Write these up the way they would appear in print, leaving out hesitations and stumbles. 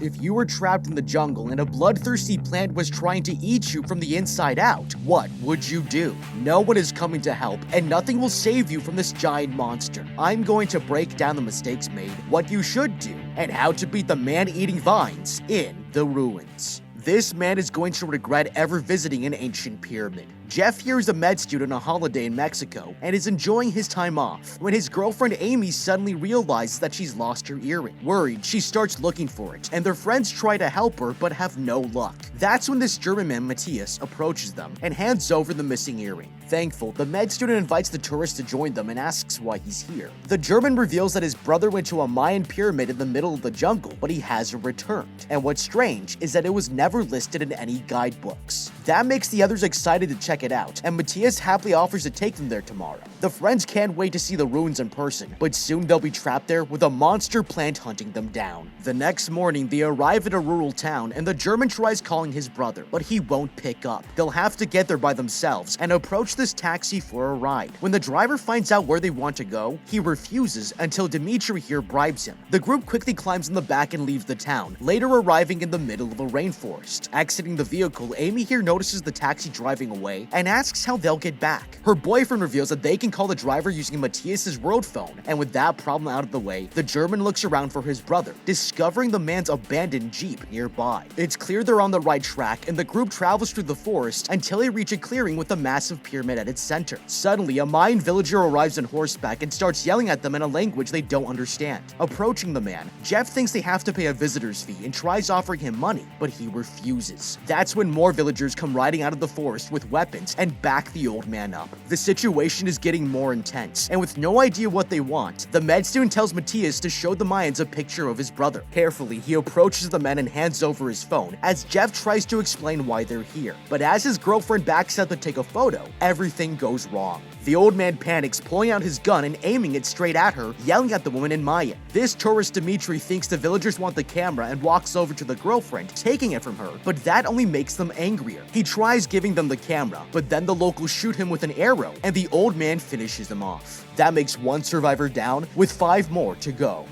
If you were trapped in the jungle and a bloodthirsty plant was trying to eat you from the inside out, what would you do? No one is coming to help, and nothing will save you from this giant monster. I'm going to break down the mistakes made, what you should do, and how to beat the man-eating vines in the ruins. This man is going to regret ever visiting an ancient pyramid. Jeff here is a med student on a holiday in Mexico and is enjoying his time off when his girlfriend Amy suddenly realizes that she's lost her earring. Worried, she starts looking for it, and their friends try to help her but have no luck. That's when this German man Matthias approaches them and hands over the missing earring. Thankful, the med student invites the tourist to join them and asks why he's here. The German reveals that his brother went to a Mayan pyramid in the middle of the jungle, but he hasn't returned. And what's strange is that it was never listed in any guidebooks. That makes the others excited to check it out, and Matthias happily offers to take them there tomorrow. The friends can't wait to see the ruins in person, but soon they'll be trapped there with a monster plant hunting them down. The next morning, they arrive at a rural town, and the German tries calling his brother, but he won't pick up. They'll have to get there by themselves and approach this taxi for a ride. When the driver finds out where they want to go, he refuses until Dimitri here bribes him. The group quickly climbs in the back and leaves the town, later arriving in the middle of a rainforest. Exiting the vehicle, Amy here notices the taxi driving away and asks how they'll get back. Her boyfriend reveals that they can call the driver using Matthias's world phone, and with that problem out of the way, the German looks around for his brother, discovering the man's abandoned Jeep nearby. It's clear they're on the right track, and the group travels through the forest until they reach a clearing with a massive pyramid at its center. Suddenly, a Mayan villager arrives on horseback and starts yelling at them in a language they don't understand. Approaching the man, Jeff thinks they have to pay a visitor's fee and tries offering him money, but he refuses. That's when more villagers come riding out of the forest with weapons and back the old man up. The situation is getting more intense, and with no idea what they want, the med student tells Matthias to show the Mayans a picture of his brother. Carefully, he approaches the men and hands over his phone as Jeff tries to explain why they're here. But as his girlfriend backs out to take a photo, everything goes wrong. The old man panics, pulling out his gun and aiming it straight at her, yelling at the woman in Mayan. This tourist Dimitri thinks the villagers want the camera and walks over to the girlfriend, taking it from her, but that only makes them angrier. He tries giving them the camera, but then the locals shoot him with an arrow, and the old man finishes them off. That makes one survivor down, with 5 more to go.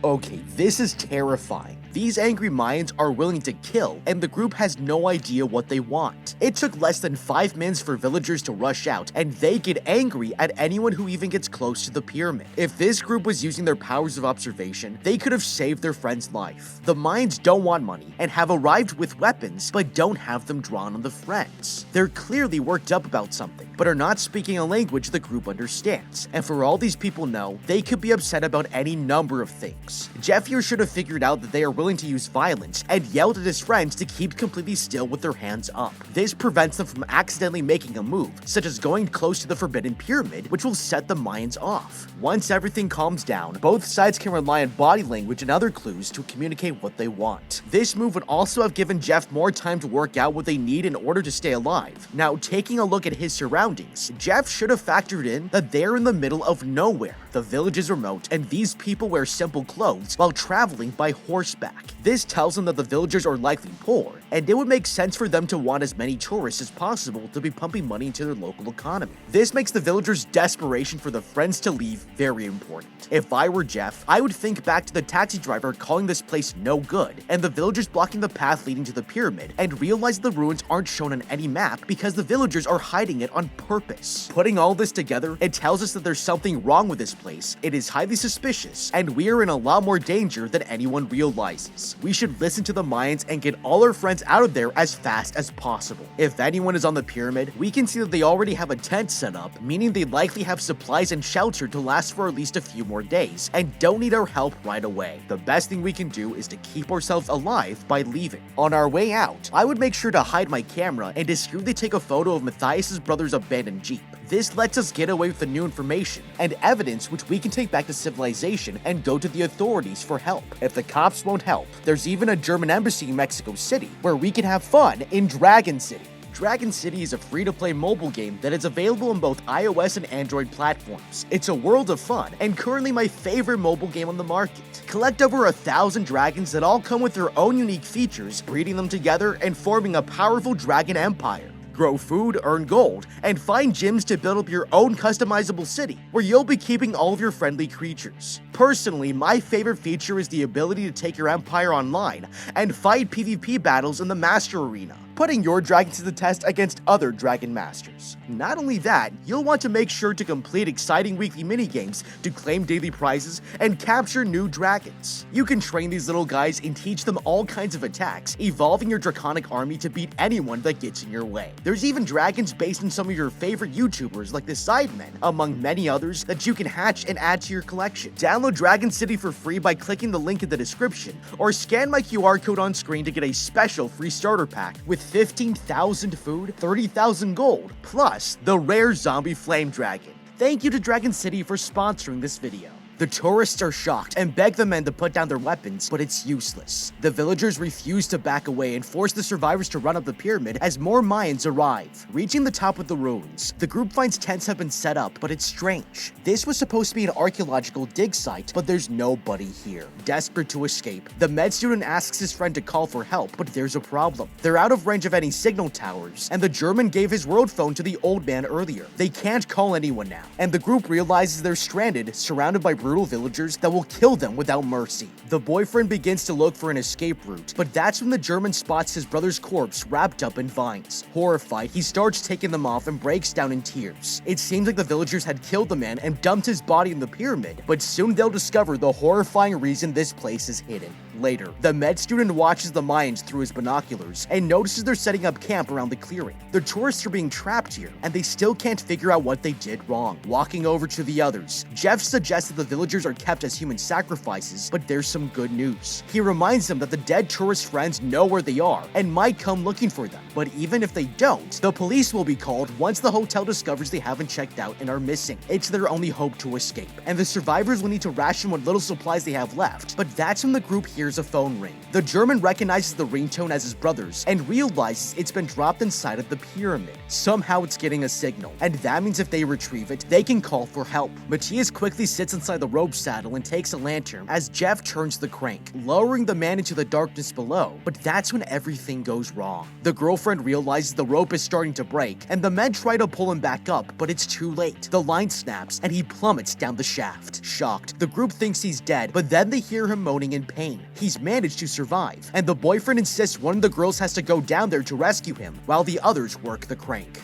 Okay, this is terrifying. These angry Mayans are willing to kill, and the group has no idea what they want. It took less than 5 minutes for villagers to rush out, and they get angry at anyone who even gets close to the pyramid. If this group was using their powers of observation, they could have saved their friend's life. The Mayans don't want money, and have arrived with weapons, but don't have them drawn on the friends. They're clearly worked up about something, but are not speaking a language the group understands. And for all these people know, they could be upset about any number of things. Jeff here should have figured out that they are willing to use violence and yelled at his friends to keep completely still with their hands up. This prevents them from accidentally making a move, such as going close to the forbidden pyramid, which will set the Mayans off. Once everything calms down, both sides can rely on body language and other clues to communicate what they want. This move would also have given Jeff more time to work out what they need in order to stay alive. Now, taking a look at his surroundings, Jeff should have factored in that they're in the middle of nowhere. The village is remote, and these people wear simple clothes while traveling by horseback. This tells them that the villagers are likely poor, and it would make sense for them to want as many tourists as possible to be pumping money into their local economy. This makes the villagers' desperation for the friends to leave very important. If I were Jeff, I would think back to the taxi driver calling this place no good, and the villagers blocking the path leading to the pyramid, and realize the ruins aren't shown on any map because the villagers are hiding it on purpose. Putting all this together, it tells us that there's something wrong with this place. It is highly suspicious, and we are in a lot more danger than anyone realizes. We should listen to the Mayans and get all our friends out of there as fast as possible. If anyone is on the pyramid, we can see that they already have a tent set up, meaning they likely have supplies and shelter to last for at least a few more days, and don't need our help right away. The best thing we can do is to keep ourselves alive by leaving. On our way out, I would make sure to hide my camera and discreetly take a photo of Matthias's brother's abandoned Jeep. This lets us get away with the new information and evidence which we can take back to civilization and go to the authorities for help. If the cops won't help, there's even a German embassy in Mexico City where we can have fun in Dragon City. Dragon City is a free-to-play mobile game that is available on both iOS and Android platforms. It's a world of fun, and currently my favorite mobile game on the market. Collect over 1,000 dragons that all come with their own unique features, breeding them together and forming a powerful dragon empire. grow food, earn gold, and find gyms to build up your own customizable city, where you'll be keeping all of your friendly creatures. Personally, my favorite feature is the ability to take your empire online and fight PvP battles in the Master Arena, putting your dragon to the test against other Dragon Masters. Not only that, you'll want to make sure to complete exciting weekly minigames to claim daily prizes and capture new dragons. You can train these little guys and teach them all kinds of attacks, evolving your draconic army to beat anyone that gets in your way. There's even dragons based on some of your favorite YouTubers like the Sidemen, among many others that you can hatch and add to your collection. Download Dragon City for free by clicking the link in the description, or scan my QR code on screen to get a special free starter pack with 15,000 food, 30,000 gold, plus the rare zombie flame dragon. Thank you to Dragon City for sponsoring this video. The tourists are shocked and beg the men to put down their weapons, but it's useless. The villagers refuse to back away and force the survivors to run up the pyramid as more Mayans arrive. Reaching the top of the ruins, the group finds tents have been set up, but it's strange. This was supposed to be an archaeological dig site, but there's nobody here. Desperate to escape, the med student asks his friend to call for help, but there's a problem. They're out of range of any signal towers, and the German gave his world phone to the old man earlier. They can't call anyone now, and the group realizes they're stranded, surrounded by brutal villagers that will kill them without mercy. The boyfriend begins to look for an escape route, but that's when the German spots his brother's corpse wrapped up in vines. Horrified, he starts taking them off and breaks down in tears. It seems like the villagers had killed the man and dumped his body in the pyramid, but soon they'll discover the horrifying reason this place is hidden. Later, the med student watches the Mayans through his binoculars and notices they're setting up camp around the clearing. The tourists are being trapped here, and they still can't figure out what they did wrong. Walking over to the others, Jeff suggests that the villagers are kept as human sacrifices, but there's some good news. He reminds them that the dead tourist friends know where they are and might come looking for them. But even if they don't, the police will be called once the hotel discovers they haven't checked out and are missing. It's their only hope to escape, and the survivors will need to ration what little supplies they have left. But that's when the group hears a phone ring. The German recognizes the ringtone as his brother's and realizes it's been dropped inside of the pyramid. Somehow it's getting a signal, and that means if they retrieve it, they can call for help. Matthias quickly sits inside the rope saddle and takes a lantern as Jeff turns the crank, lowering the man into the darkness below. But that's when everything goes wrong. The girlfriend realizes the rope is starting to break, and the men try to pull him back up, but it's too late. The line snaps, and he plummets down the shaft. Shocked, the group thinks he's dead, but then they hear him moaning in pain. He's managed to survive, and the boyfriend insists one of the girls has to go down there to rescue him, while the others work the crank.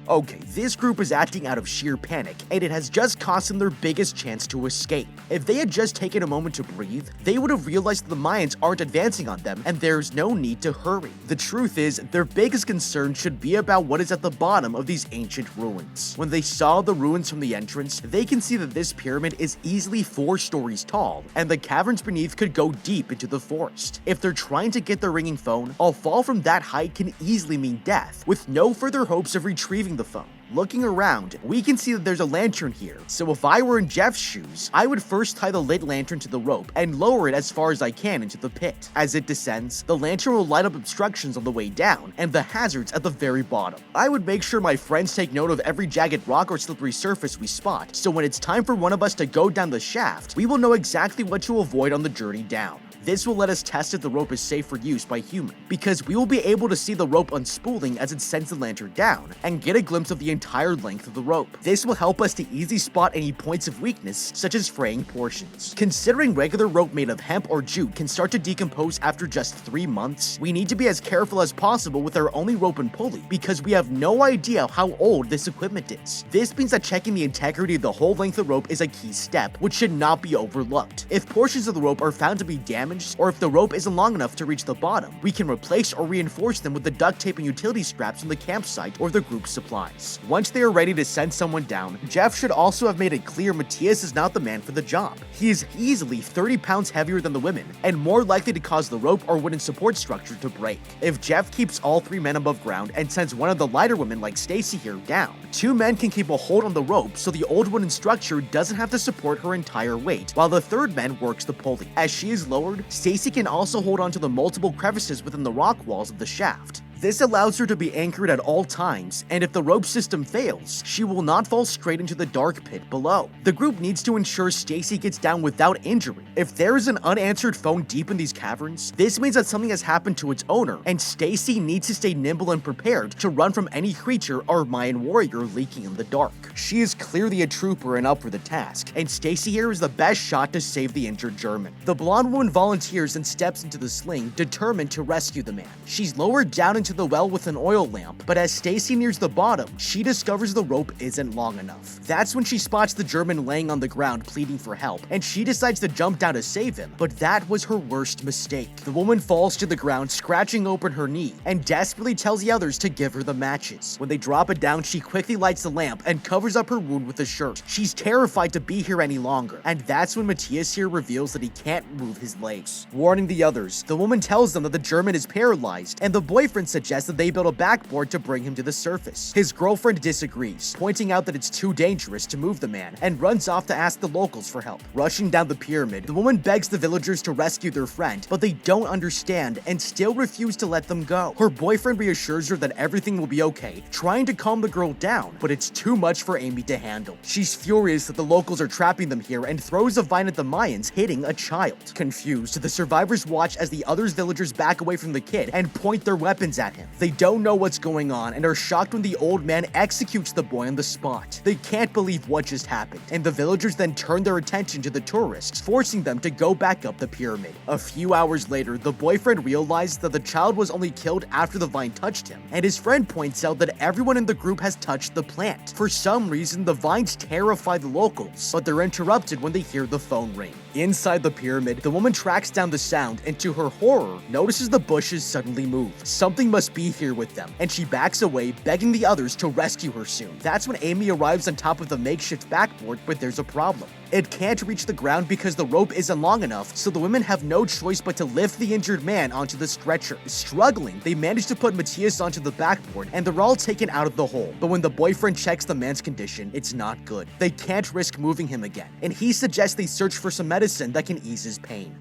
Okay, this group is acting out of sheer panic, and it has just cost them their biggest chance to escape. If they had just taken a moment to breathe, they would have realized the Mayans aren't advancing on them, and there's no need to hurry. The truth is, their biggest concern should be about what is at the bottom of these ancient ruins. When they saw the ruins from the entrance, they can see that this pyramid is easily 4 stories tall, and the caverns beneath could go deep into the forest. If they're trying to get their ringing phone, a fall from that height can easily mean death, with no further hopes of retrieving the phone. Looking around, we can see that there's a lantern here, so if I were in Jeff's shoes, I would first tie the lit lantern to the rope and lower it as far as I can into the pit. As it descends, the lantern will light up obstructions on the way down and the hazards at the very bottom. I would make sure my friends take note of every jagged rock or slippery surface we spot, so when it's time for one of us to go down the shaft, we will know exactly what to avoid on the journey down. This will let us test if the rope is safe for use by human, because we will be able to see the rope unspooling as it sends the lantern down, and get a glimpse of the entire length of the rope. This will help us to easily spot any points of weakness, such as fraying portions. Considering regular rope made of hemp or jute can start to decompose after just 3 months, we need to be as careful as possible with our only rope and pulley, because we have no idea how old this equipment is. This means that checking the integrity of the whole length of rope is a key step, which should not be overlooked. If portions of the rope are found to be damaged, or if the rope isn't long enough to reach the bottom, we can replace or reinforce them with the duct tape and utility straps from the campsite or the group's supplies. Once they are ready to send someone down, Jeff should also have made it clear Matthias is not the man for the job. He is easily 30 pounds heavier than the women, and more likely to cause the rope or wooden support structure to break. If Jeff keeps all 3 men above ground and sends one of the lighter women like Stacy here down, 2 men can keep a hold on the rope so the old wooden structure doesn't have to support her entire weight, while the 3rd man works the pulley. As she is lowered, Stacy can also hold on to the multiple crevices within the rock walls of the shaft. This allows her to be anchored at all times, and if the rope system fails, she will not fall straight into the dark pit below. The group needs to ensure Stacy gets down without injury. If there is an unanswered phone deep in these caverns, this means that something has happened to its owner, and Stacy needs to stay nimble and prepared to run from any creature or Mayan warrior leaking in the dark. She is clearly a trooper and up for the task, and Stacy here is the best shot to save the injured German. The blonde woman volunteers and steps into the sling, determined to rescue the man. She's lowered down into the well with an oil lamp, but as Stacy nears the bottom, she discovers the rope isn't long enough. That's when she spots the German laying on the ground pleading for help, and she decides to jump down to save him, but that was her worst mistake. The woman falls to the ground, scratching open her knee, and desperately tells the others to give her the matches. When they drop it down, she quickly lights the lamp and covers up her wound with a shirt. She's terrified to be here any longer, and that's when Matthias here reveals that he can't move his legs. Warning the others, the woman tells them that the German is paralyzed, and the boyfriend suggests that they build a backboard to bring him to the surface. His girlfriend disagrees, pointing out that it's too dangerous to move the man, and runs off to ask the locals for help. Rushing down the pyramid, the woman begs the villagers to rescue their friend, but they don't understand and still refuse to let them go. Her boyfriend reassures her that everything will be okay, trying to calm the girl down, but it's too much for Amy to handle. She's furious that the locals are trapping them here and throws a vine at the Mayans, hitting a child. Confused, the survivors watch as the other villagers back away from the kid and point their weapons at him. They don't know what's going on and are shocked when the old man executes the boy on the spot. They can't believe what just happened, and the villagers then turn their attention to the tourists, forcing them to go back up the pyramid. A few hours later, the boyfriend realizes that the child was only killed after the vine touched him, and his friend points out that everyone in the group has touched the plant. For some reason, the vines terrify the locals, but they're interrupted when they hear the phone ring. Inside the pyramid, the woman tracks down the sound and to her horror, notices the bushes suddenly move. Something must be here with them, and she backs away, begging the others to rescue her soon. That's when Amy arrives on top of the makeshift backboard, but there's a problem. It can't reach the ground because the rope isn't long enough, so the women have no choice but to lift the injured man onto the stretcher. Struggling, they manage to put Matthias onto the backboard, and they're all taken out of the hole. But when the boyfriend checks the man's condition, it's not good. They can't risk moving him again, and he suggests they search for some medicine that can ease his pain.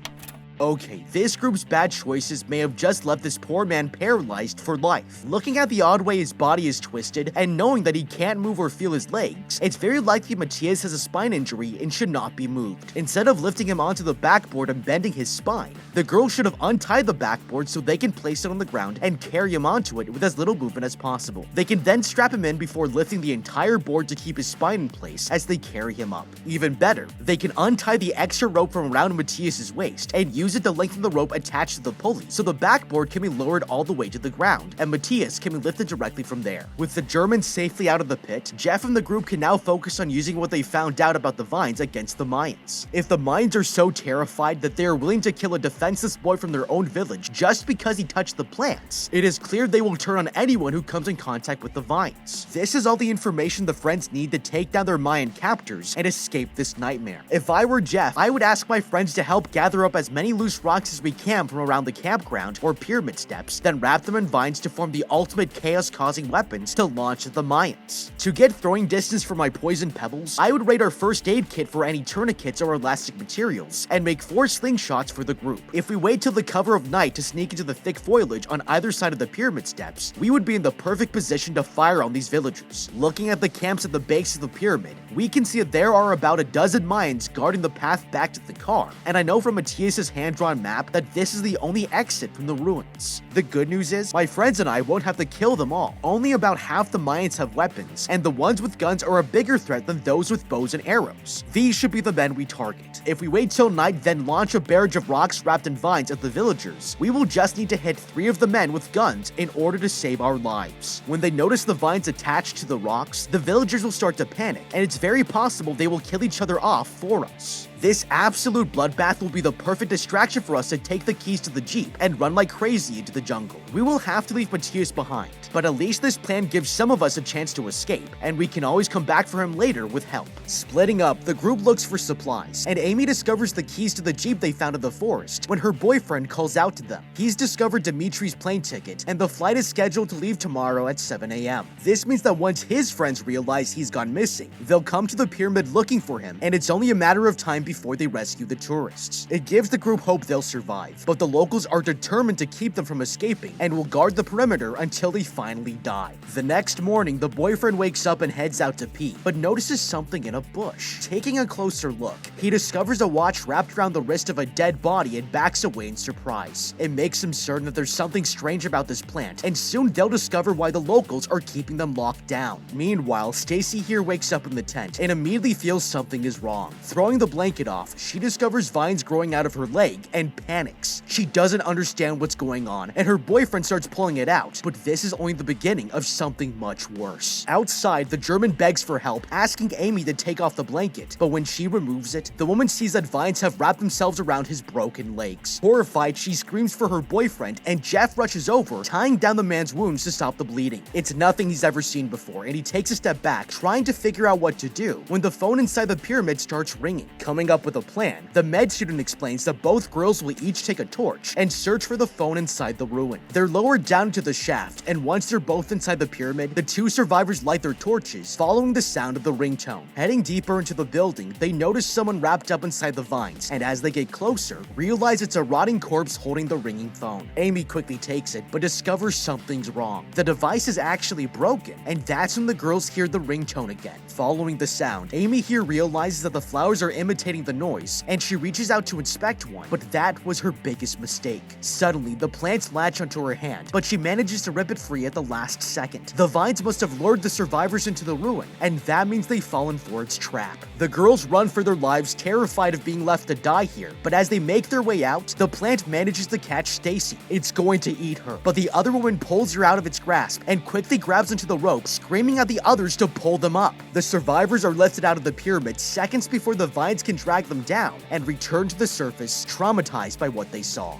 Okay, this group's bad choices may have just left this poor man paralyzed for life. Looking at the odd way his body is twisted, and knowing that he can't move or feel his legs, it's very likely Matthias has a spine injury and should not be moved. Instead of lifting him onto the backboard and bending his spine, the girl should have untied the backboard so they can place it on the ground and carry him onto it with as little movement as possible. They can then strap him in before lifting the entire board to keep his spine in place as they carry him up. Even better, they can untie the extra rope from around Matthias's waist and use it to lengthen the rope attached to the pulley, so the backboard can be lowered all the way to the ground, and Matthias can be lifted directly from there. With the Germans safely out of the pit, Jeff and the group can now focus on using what they found out about the vines against the Mayans. If the Mayans are so terrified that they are willing to kill a defenseless boy from their own village just because he touched the plants, it is clear they will turn on anyone who comes in contact with the vines. This is all the information the friends need to take down their Mayan captors and escape this nightmare. If I were Jeff, I would ask my friends to help gather up as many loose rocks as we can from around the campground or pyramid steps, then wrap them in vines to form the ultimate chaos-causing weapons to launch at the Mayans. To get throwing distance for my poisoned pebbles, I would raid our first aid kit for any tourniquets or elastic materials, and make 4 slingshots for the group. If we wait till the cover of night to sneak into the thick foliage on either side of the pyramid steps, we would be in the perfect position to fire on these villagers. Looking at the camps at the base of the pyramid, we can see that there are about a dozen Mayans guarding the path back to the car, and I know from Matthias's hand-drawn map that this is the only exit from the ruins. The good news is, my friends and I won't have to kill them all. Only about half the Mayans have weapons, and the ones with guns are a bigger threat than those with bows and arrows. These should be the men we target. If we wait till night, then launch a barrage of rocks wrapped in vines at the villagers, we will just need to hit 3 of the men with guns in order to save our lives. When they notice the vines attached to the rocks, the villagers will start to panic, and it's very possible they will kill each other off for us. This absolute bloodbath will be the perfect distraction for us to take the keys to the Jeep and run like crazy into the jungle. We will have to leave Matthias behind, but at least this plan gives some of us a chance to escape, and we can always come back for him later with help. Splitting up, the group looks for supplies, and Amy discovers the keys to the Jeep they found in the forest when her boyfriend calls out to them. He's discovered Dimitri's plane ticket, and the flight is scheduled to leave tomorrow at 7 a.m. This means that once his friends realize he's gone missing, they'll come to the pyramid looking for him, and it's only a matter of time before before they rescue the tourists. It gives the group hope they'll survive, but the locals are determined to keep them from escaping and will guard the perimeter until they finally die. The next morning, the boyfriend wakes up and heads out to pee, but notices something in a bush. Taking a closer look, he discovers a watch wrapped around the wrist of a dead body and backs away in surprise. It makes him certain that there's something strange about this plant, and soon they'll discover why the locals are keeping them locked down. Meanwhile, Stacy here wakes up in the tent and immediately feels something is wrong. Throwing the blanket off, she discovers vines growing out of her leg and panics. She doesn't understand what's going on, and her boyfriend starts pulling it out, but this is only the beginning of something much worse. Outside, the German begs for help, asking Amy to take off the blanket, but when she removes it, the woman sees that vines have wrapped themselves around his broken legs. Horrified, she screams for her boyfriend, and Jeff rushes over, tying down the man's wounds to stop the bleeding. It's nothing he's ever seen before, and he takes a step back, trying to figure out what to do, when the phone inside the pyramid starts ringing. Coming up with a plan, the med student explains that both girls will each take a torch and search for the phone inside the ruin. They're lowered down to the shaft, and once they're both inside the pyramid, the two survivors light their torches, following the sound of the ringtone. Heading deeper into the building, they notice someone wrapped up inside the vines, and as they get closer, realize it's a rotting corpse holding the ringing phone. Amy quickly takes it, but discovers something's wrong. The device is actually broken, and that's when the girls hear the ringtone again. Following the sound, Amy here realizes that the flowers are imitating the noise, and she reaches out to inspect one, but that was her biggest mistake. Suddenly, the plants latch onto her hand, but she manages to rip it free at the last second. The vines must have lured the survivors into the ruin, and that means they've fallen for its trap. The girls run for their lives, terrified of being left to die here, but as they make their way out, the plant manages to catch Stacy. It's going to eat her, but the other woman pulls her out of its grasp and quickly grabs onto the rope, screaming at the others to pull them up. The survivors are lifted out of the pyramid seconds before the vines can drag them down and return to the surface, traumatized by what they saw.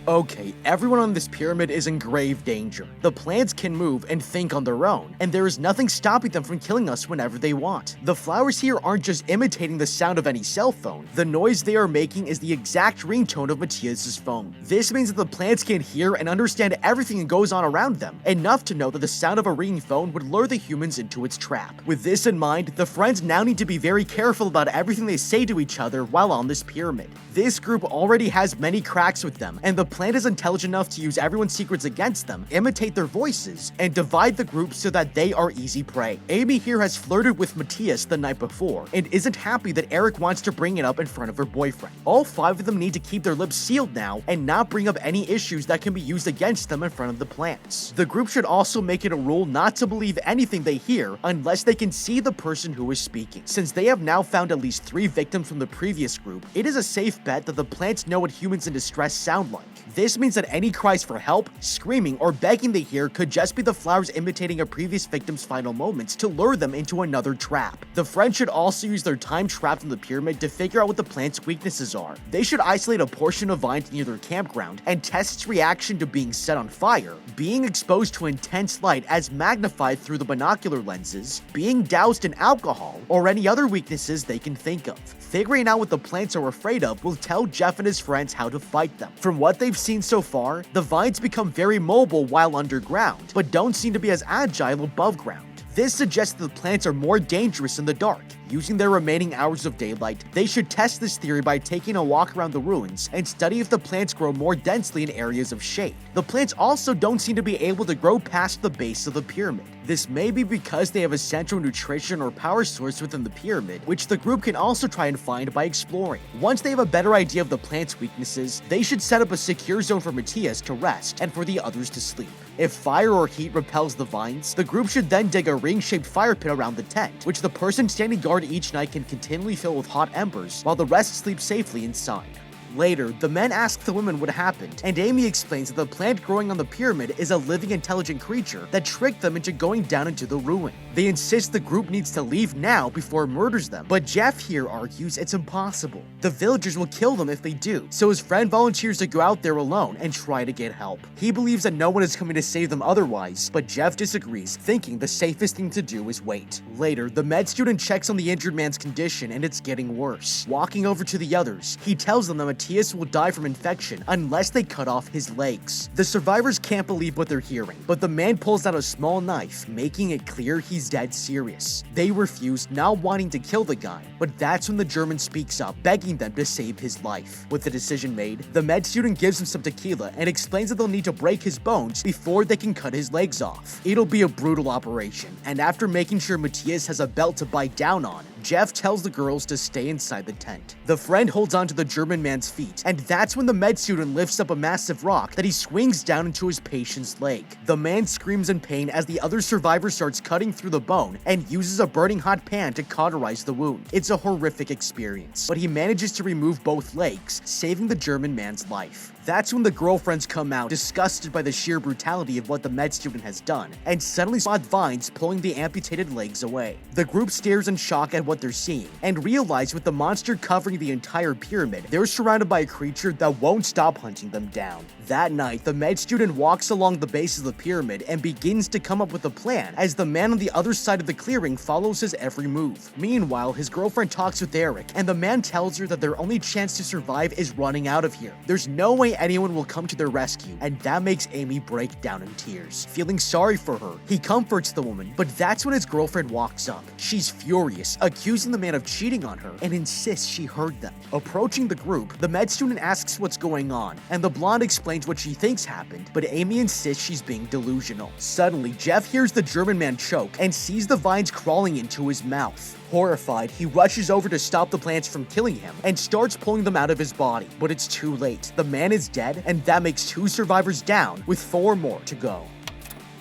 Okay, everyone on this pyramid is in grave danger. The plants can move and think on their own, and there is nothing stopping them from killing us whenever they want. The flowers here aren't just imitating the sound of any cell phone. The noise they are making is the exact ringtone of Matthias's phone. This means that the plants can hear and understand everything that goes on around them, enough to know that the sound of a ringing phone would lure the humans into its trap. With this in mind, the friends now need to be very careful about everything they say to each other while on this pyramid. This group already has many cracks with them, and the plant is intelligent enough to use everyone's secrets against them, imitate their voices, and divide the group so that they are easy prey. Amy here has flirted with Matthias the night before, and isn't happy that Eric wants to bring it up in front of her boyfriend. All five of them need to keep their lips sealed now, and not bring up any issues that can be used against them in front of the plants. The group should also make it a rule not to believe anything they hear unless they can see the person who is speaking. Since they have now found at least 3 victims from the previous group, it is a safe bet that the plants know what humans in distress sound like. This means that any cries for help, screaming, or begging they hear could just be the flowers imitating a previous victim's final moments to lure them into another trap. The friends should also use their time trapped in the pyramid to figure out what the plant's weaknesses are. They should isolate a portion of vines near their campground and test its reaction to being set on fire, being exposed to intense light as magnified through the binocular lenses, being doused in alcohol, or any other weaknesses they can think of. Figuring out what the plants are afraid of will tell Jeff and his friends how to fight them. From what they've seen so far, the vines become very mobile while underground, but don't seem to be as agile above ground. This suggests that the plants are more dangerous in the dark. Using their remaining hours of daylight, they should test this theory by taking a walk around the ruins and study if the plants grow more densely in areas of shade. The plants also don't seem to be able to grow past the base of the pyramid. This may be because they have a central nutrition or power source within the pyramid, which the group can also try and find by exploring. Once they have a better idea of the plant's weaknesses, they should set up a secure zone for Matthias to rest and for the others to sleep. If fire or heat repels the vines, the group should then dig a ring-shaped fire pit around the tent, which the person standing guard each night can continually fill with hot embers, while the rest sleep safely inside. Later, the men ask the women what happened, and Amy explains that the plant growing on the pyramid is a living, intelligent creature that tricked them into going down into the ruin. They insist the group needs to leave now before it murders them, but Jeff here argues it's impossible. The villagers will kill them if they do, so his friend volunteers to go out there alone and try to get help. He believes that no one is coming to save them otherwise, but Jeff disagrees, thinking the safest thing to do is wait. Later, the med student checks on the injured man's condition and it's getting worse. Walking over to the others, he tells them that Matthias will die from infection unless they cut off his legs. The survivors can't believe what they're hearing, but the man pulls out a small knife, making it clear he's dead serious. They refuse, not wanting to kill the guy, but that's when the German speaks up, begging them to save his life. With the decision made, the med student gives him some tequila and explains that they'll need to break his bones before they can cut his legs off. It'll be a brutal operation, and after making sure Matthias has a belt to bite down on, Jeff tells the girls to stay inside the tent. The friend holds onto the German man's feet, and that's when the med student lifts up a massive rock that he swings down into his patient's leg. The man screams in pain as the other survivor starts cutting through the bone and uses a burning hot pan to cauterize the wound. It's a horrific experience, but he manages to remove both legs, saving the German man's life. That's when the girlfriends come out, disgusted by the sheer brutality of what the med student has done, and suddenly spot Vines pulling the amputated legs away. The group stares in shock at what they're seeing, and realize with the monster covering the entire pyramid, they're surrounded by a creature that won't stop hunting them down. That night, the med student walks along the base of the pyramid and begins to come up with a plan as the man on the other side of the clearing follows his every move. Meanwhile, his girlfriend talks with Eric, and the man tells her that their only chance to survive is running out of here. There's no way anyone will come to their rescue, and that makes Amy break down in tears. Feeling sorry for her, he comforts the woman, but that's when his girlfriend walks up. She's furious, accusing the man of cheating on her, and insists she heard them. Approaching the group, the med student asks what's going on, and the blonde explains what she thinks happened, but Amy insists she's being delusional. Suddenly, Jeff hears the German man choke and sees the vines crawling into his mouth. Horrified, he rushes over to stop the plants from killing him and starts pulling them out of his body, but it's too late. The man is dead, and that makes 2 survivors down, with 4 more to go.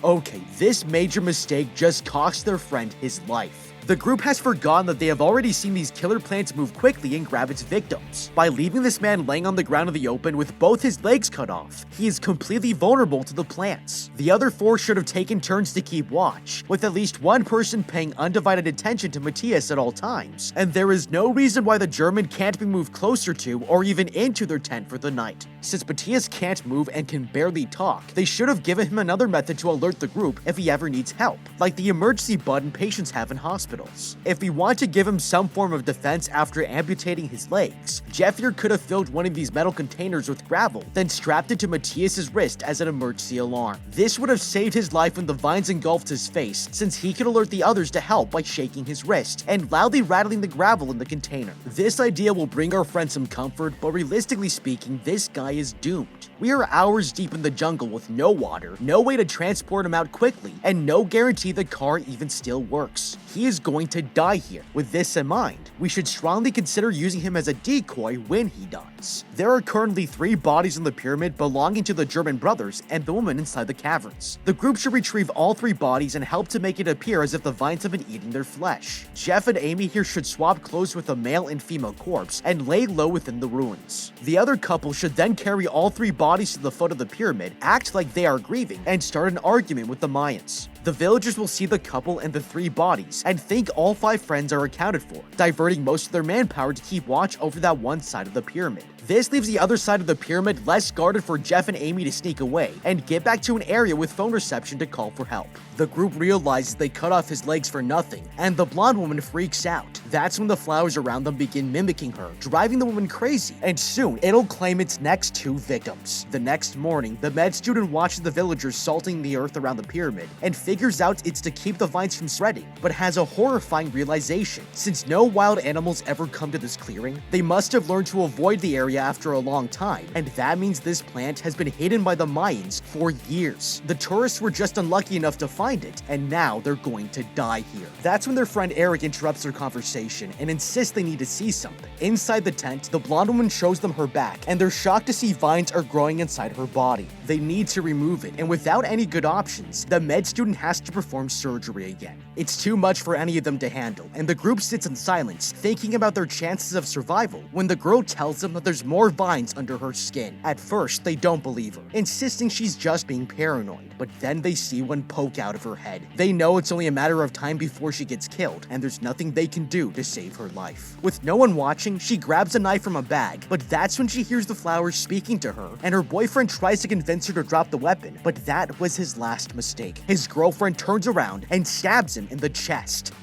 Okay, this major mistake just cost their friend his life. The group has forgotten that they have already seen these killer plants move quickly and grab its victims. By leaving this man laying on the ground in the open with both his legs cut off, he is completely vulnerable to the plants. The other 4 should have taken turns to keep watch, with at least one person paying undivided attention to Matthias at all times, and there is no reason why the German can't be moved closer to or even into their tent for the night. Since Matthias can't move and can barely talk, they should have given him another method to alert the group if he ever needs help, like the emergency button patients have in hospitals. If we want to give him some form of defense after amputating his legs, Jeff here could have filled one of these metal containers with gravel, then strapped it to Matthias's wrist as an emergency alarm. This would have saved his life when the vines engulfed his face, since he could alert the others to help by shaking his wrist and loudly rattling the gravel in the container. This idea will bring our friend some comfort, but realistically speaking, this guy is doomed. We are hours deep in the jungle with no water, no way to transport him out quickly, and no guarantee the car even still works. He is going to die here. With this in mind, we should strongly consider using him as a decoy when he dies. There are currently 3 bodies in the pyramid belonging to the German brothers and the woman inside the caverns. The group should retrieve all 3 bodies and help to make it appear as if the vines have been eating their flesh. Jeff and Amy here should swap clothes with a male and female corpse and lay low within the ruins. The other couple should then carry all 3 bodies to the foot of the pyramid, act like they are grieving, and start an argument with the Mayans. The villagers will see the couple and the 3 bodies and think all 5 friends are accounted for, diverting most of their manpower to keep watch over that one side of the pyramid. This leaves the other side of the pyramid less guarded for Jeff and Amy to sneak away and get back to an area with phone reception to call for help. The group realizes they cut off his legs for nothing, and the blonde woman freaks out. That's when the flowers around them begin mimicking her, driving the woman crazy, and soon it'll claim its next 2 victims. The next morning, the med student watches the villagers salting the earth around the pyramid and figures out it's to keep the vines from spreading, but has a horrifying realization. Since no wild animals ever come to this clearing, they must have learned to avoid the area after a long time, and that means this plant has been hidden by the Mayans for years. The tourists were just unlucky enough to find it, and now they're going to die here. That's when their friend Eric interrupts their conversation and insists they need to see something. Inside the tent, the blonde woman shows them her back, and they're shocked to see vines are growing inside her body. They need to remove it, and without any good options, the med student has to perform surgery again. It's too much for any of them to handle, and the group sits in silence, thinking about their chances of survival, when the girl tells them that there's more vines under her skin. At first, they don't believe her, insisting she's just being paranoid, but then they see one poke out of her head. They know it's only a matter of time before she gets killed, and there's nothing they can do to save her life. With no one watching, she grabs a knife from a bag, but that's when she hears the flowers speaking to her, and her boyfriend tries to convince her to drop the weapon, but that was his last mistake. His girlfriend turns around and stabs him in the chest.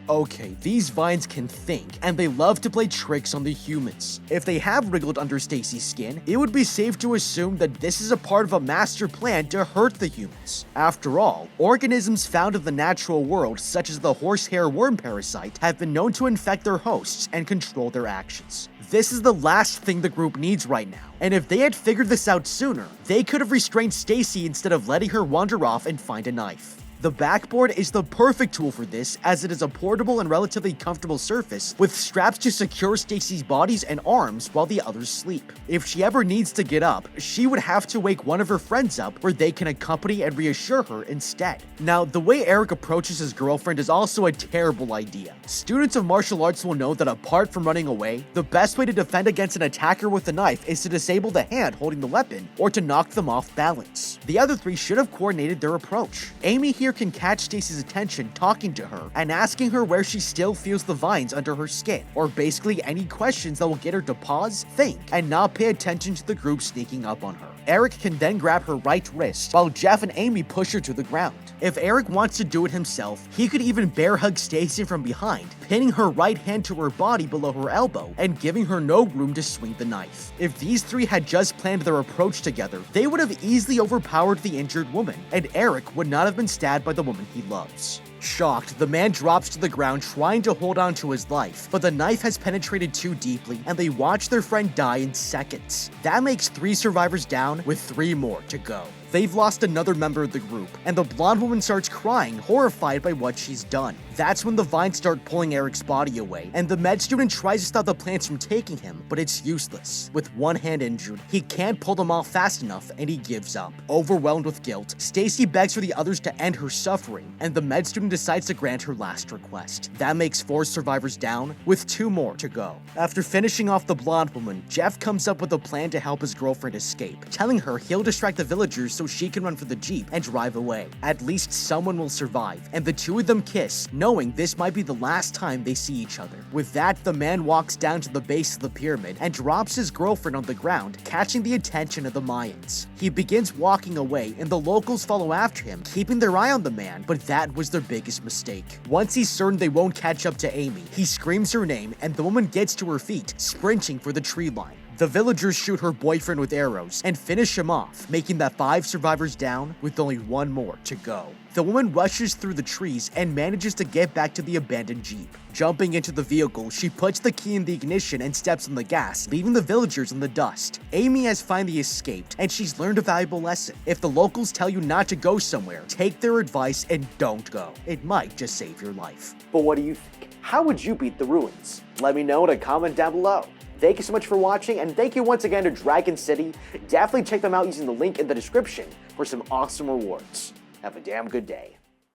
Okay, these vines can think, and they love to play tricks on the humans. If they have wriggled under Stacy's skin, it would be safe to assume that this is a part of a master plan to hurt the humans. After all, organisms found in the natural world, such as the horsehair worm parasite, have been known to infect their hosts and control their actions. This is the last thing the group needs right now, and if they had figured this out sooner, they could have restrained Stacy instead of letting her wander off and find a knife. The backboard is the perfect tool for this, as it is a portable and relatively comfortable surface with straps to secure Stacy's bodies and arms while the others sleep. If she ever needs to get up, she would have to wake one of her friends up where they can accompany and reassure her instead. Now, the way Eric approaches his girlfriend is also a terrible idea. Students of martial arts will know that apart from running away, the best way to defend against an attacker with a knife is to disable the hand holding the weapon or to knock them off balance. The other three should have coordinated their approach. Amy here can catch Stacy's attention talking to her and asking her where she still feels the vines under her skin, or basically any questions that will get her to pause, think, and not pay attention to the group sneaking up on her. Eric can then grab her right wrist while Jeff and Amy push her to the ground. If Eric wants to do it himself, he could even bear hug Stacy from behind, pinning her right hand to her body below her elbow and giving her no room to swing the knife. If these three had just planned their approach together, they would have easily overpowered the injured woman, and Eric would not have been stabbed by the woman he loves. Shocked, the man drops to the ground trying to hold on to his life, but the knife has penetrated too deeply and they watch their friend die in seconds. That makes 3 survivors down with 3 more to go. They've lost another member of the group, and the blonde woman starts crying, horrified by what she's done. That's when the vines start pulling Eric's body away, and the med student tries to stop the plants from taking him, but it's useless. With one hand injured, he can't pull them off fast enough, and he gives up. Overwhelmed with guilt, Stacy begs for the others to end her suffering, and the med student decides to grant her last request. That makes 4 survivors down, with 2 more to go. After finishing off the blonde woman, Jeff comes up with a plan to help his girlfriend escape, telling her he'll distract the villagers so she can run for the Jeep and drive away. At least someone will survive, and the two of them kiss, knowing this might be the last time they see each other. With that, the man walks down to the base of the pyramid and drops his girlfriend on the ground, catching the attention of the Mayans. He begins walking away, and the locals follow after him, keeping their eye on the man, but that was their biggest mistake. Once he's certain they won't catch up to Amy, he screams her name, and the woman gets to her feet, sprinting for the tree line. The villagers shoot her boyfriend with arrows and finish him off, making that 5 survivors down with only 1 more to go. The woman rushes through the trees and manages to get back to the abandoned Jeep. Jumping into the vehicle, she puts the key in the ignition and steps on the gas, leaving the villagers in the dust. Amy has finally escaped, and she's learned a valuable lesson. If the locals tell you not to go somewhere, take their advice and don't go. It might just save your life. But what do you think? How would you beat the ruins? Let me know in a comment down below. Thank you so much for watching, and thank you once again to Dragon City. Definitely check them out using the link in the description for some awesome rewards. Have a damn good day.